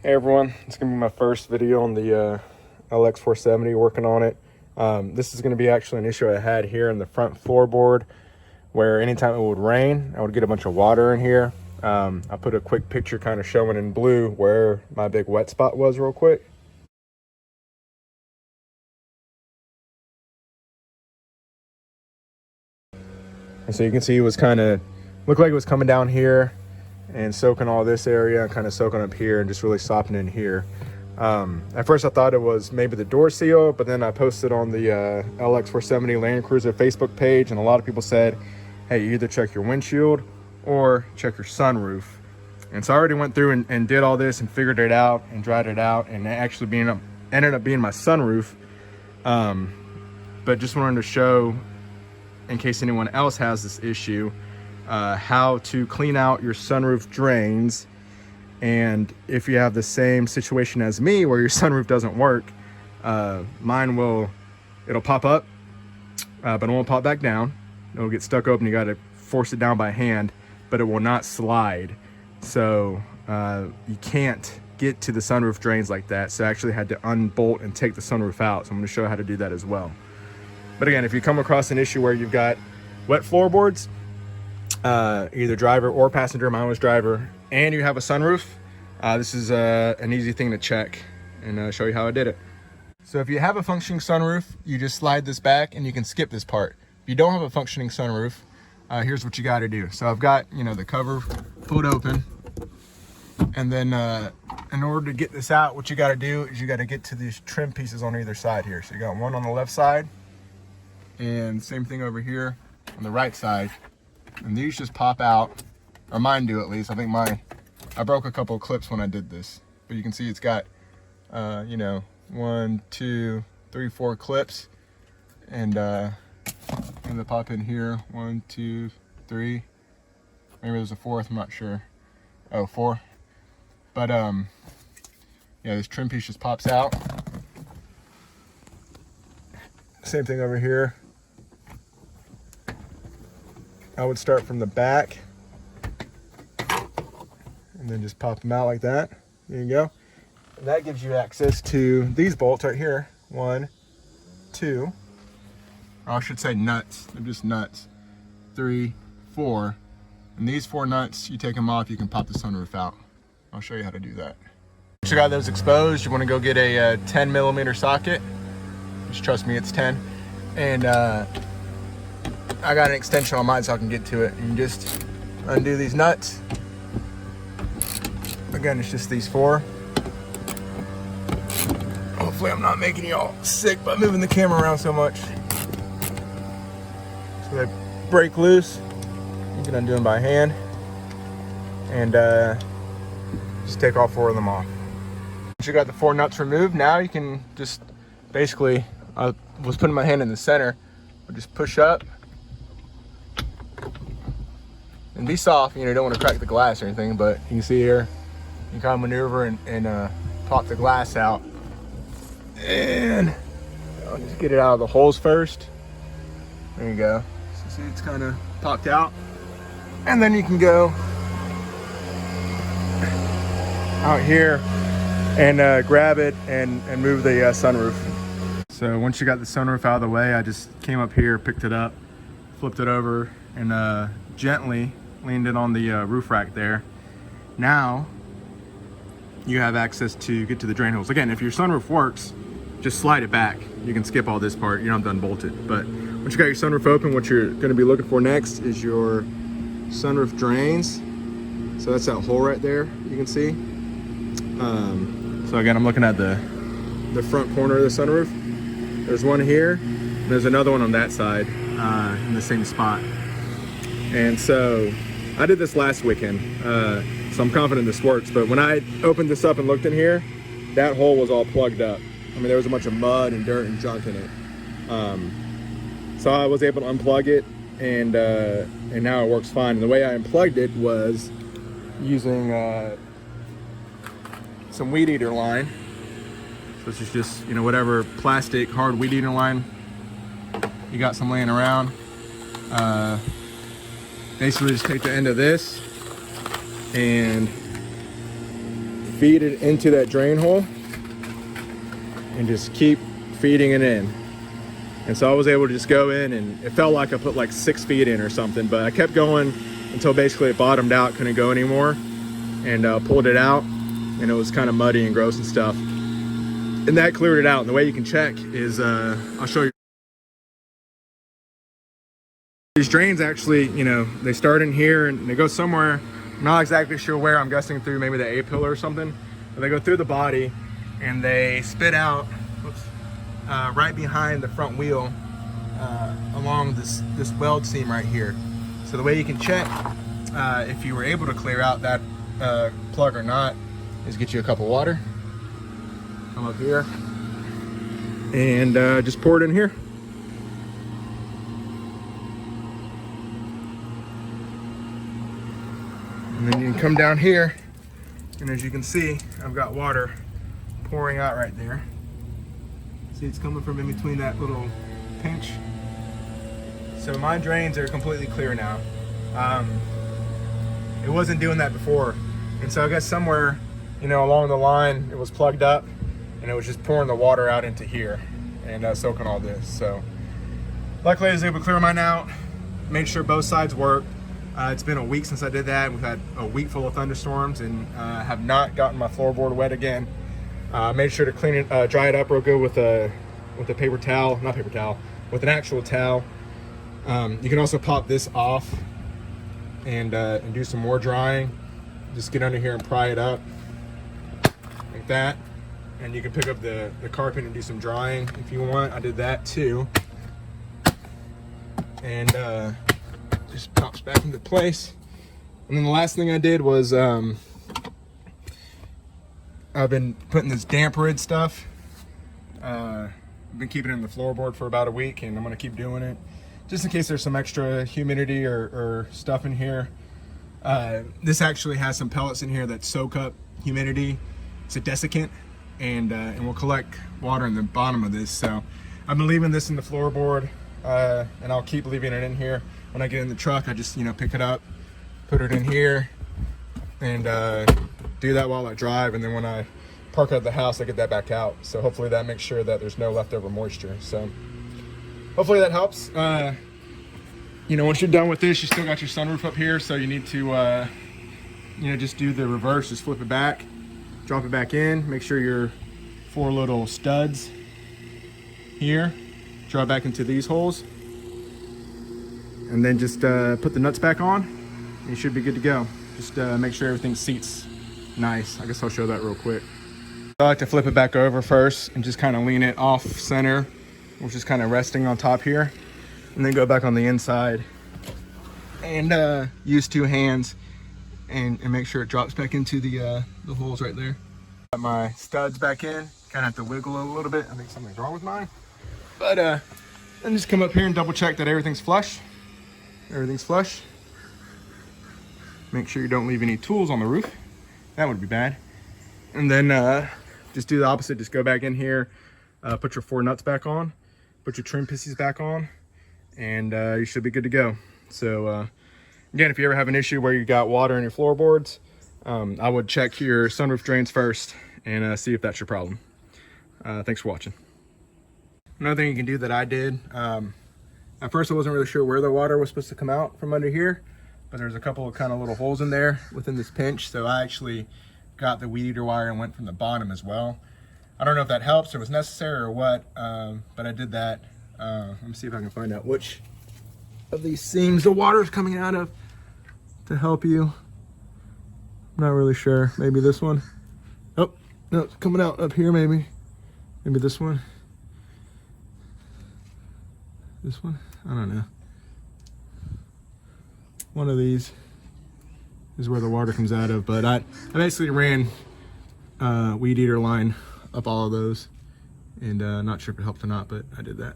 Hey everyone, it's going to be my first video on the LX470, working on it. This is going to be actually an issue I had here in the front floorboard, where anytime it would rain, I would get a bunch of water in here. I put a quick picture kind of showing in blue where my big wet spot was real quick. And so you can see it was kind of, looked like it was coming down here and soaking all this area, kind of soaking up here and just really sopping in here. At first I thought it was maybe the door seal, but then I posted on the LX470 Land Cruiser Facebook page, and a lot of people said, hey, you either check your windshield or check your sunroof. And so I already went through and did all this and figured it out and dried it out, and it actually ended up being my sunroof. But just wanted to show, in case anyone else has this issue, how to clean out your sunroof drains. And if you have the same situation as me where your sunroof doesn't work, it'll pop up, but it won't pop back down. It'll get stuck open. You got to force it down by hand, but it will not slide. So you can't get to the sunroof drains like that. So I actually had to unbolt and take the sunroof out. So I'm going to show you how to do that as well. But again, if you come across an issue where you've got wet floorboards, either driver or passenger, mine was driver, and you have a sunroof, this is an easy thing to check and show you how I did it. So if you have a functioning sunroof, you just slide this back and you can skip this part. If you don't have a functioning sunroof, here's what you got to do. So I've got, the cover pulled open, and then in order to get this out, what you got to do is you got to get to these trim pieces on either side here. So you got one on the left side, and same thing over here on the right side. And these just pop out, or mine do at least. I think I broke a couple of clips when I did this, but you can see it's got, 1, 2, 3, 4 clips, and they pop in here, 1, 2, 3. Maybe there's a fourth, I'm not sure. Oh, 4. But yeah, this trim piece just pops out. Same thing over here. I would start from the back and then just pop them out like that. There you go. And that gives you access to these bolts right here. 1, 2, or I should say nuts. They're just nuts. 3, 4. And these 4 nuts, you take them off, you can pop the sunroof out. I'll show you how to do that. Once you got those exposed, you want to go get a 10mm socket. Just trust me, it's 10. And I got an extension on mine so I can get to it. And you just undo these nuts. Again, it's just these 4. Hopefully I'm not making you all sick by moving the camera around so much. So they break loose. You can undo them by hand. And just take all 4 of them off. Once you got the 4 nuts removed, now you can just basically, I was putting my hand in the center, but just push up. And be soft, you don't want to crack the glass or anything, but you can see here, you can kind of maneuver and pop the glass out. And I'll just get it out of the holes first. There you go. So see, it's kind of popped out. And then you can go out here and grab it and move the sunroof. So once you got the sunroof out of the way, I just came up here, picked it up, flipped it over, and gently leaned it on the roof rack there. Now you have access to get to the drain holes. Again, if your sunroof works, just slide it back. You can skip all this part. You don't have to unbolt it. But once you got your sunroof open, what you're going to be looking for next is your sunroof drains. So that's that hole right there, you can see. So again, I'm looking at the front corner of the sunroof. There's one here, and there's another one on that side in the same spot. And so I did this last weekend, so I'm confident this works. But when I opened this up and looked in here, that hole was all plugged up. I mean, there was a bunch of mud and dirt and junk in it. So I was able to unplug it, and now it works fine. And the way I unplugged it was using some weed eater line. So this is just, whatever plastic hard weed eater line you got some laying around. Basically just take the end of this and feed it into that drain hole and just keep feeding it in. And so I was able to just go in, and it felt like I put like 6 feet in or something, but I kept going until basically it bottomed out, couldn't go anymore, and pulled it out, and it was kind of muddy and gross and stuff. And that cleared it out. And the way you can check is, I'll show you. These drains actually, you know, they start in here and they go somewhere, I'm not exactly sure where, I'm guessing through maybe the A-pillar or something, but they go through the body and they spit out, whoops, right behind the front wheel, along this weld seam right here. So the way you can check if you were able to clear out that plug or not is get you a cup of water, come up here, and just pour it in here. And then you can come down here, and as you can see, I've got water pouring out right there. See, it's coming from in between that little pinch. So my drains are completely clear now. It wasn't doing that before. And so I guess somewhere, you know, along the line, it was plugged up and it was just pouring the water out into here and soaking all this. So luckily I was able to clear mine out, made sure both sides worked. It's been a week since I did that. We've had a week full of thunderstorms and have not gotten my floorboard wet again. Made sure to clean it, dry it up real good with a paper towel, not paper towel, with an actual towel. You can also pop this off and do some more drying. Just get under here and pry it up like that. And you can pick up the carpet and do some drying if you want. I did that too. And just pops back into place. And then the last thing I did was I've been putting this damp rid stuff. I've been keeping it in the floorboard for about a week, and I'm gonna keep doing it just in case there's some extra humidity or stuff in here. This actually has some pellets in here that soak up humidity. It's a desiccant, and will collect water in the bottom of this. So I've been leaving this in the floorboard, and I'll keep leaving it in here. When I get in the truck, I just, you know, pick it up, put it in here, and do that while I drive. And then when I park at the house, I get that back out. So hopefully that makes sure that there's no leftover moisture. So hopefully that helps. You know, once you're done with this, you still got your sunroof up here, so you need to, you know, just do the reverse, just flip it back, drop it back in, make sure your 4 little studs here draw back into these holes, and then just put the nuts back on, and you should be good to go. Just make sure everything seats nice. I guess I'll show that real quick. I like to flip it back over first and just kind of lean it off center, which is kind of resting on top here, and then go back on the inside and use 2 hands and make sure it drops back into the holes right there. Got my studs back in, kind of have to wiggle a little bit. I think something's wrong with mine, but then just come up here and double check that everything's flush. Everything's flush. Make sure you don't leave any tools on the roof. That would be bad. And then just do the opposite. Just go back in here, put your 4 nuts back on, put your trim pieces back on, and you should be good to go. So again, if you ever have an issue where you got water in your floorboards, I would check your sunroof drains first and see if that's your problem. Thanks for watching. Another thing you can do that I did, at first I wasn't really sure where the water was supposed to come out from under here, but there's a couple of kind of little holes in there within this pinch, so I actually got the weed eater wire and went from the bottom as well. I don't know if that helps or was necessary or what, but I did that. Let me see if I can find out which of these seams the water is coming out of to help you. I'm not really sure. Maybe this one. Oh, no, it's coming out up here maybe. Maybe this one. This one? I don't know. One of these is where the water comes out of, but I basically ran weed eater line up all of those, and not sure if it helped or not, but I did that.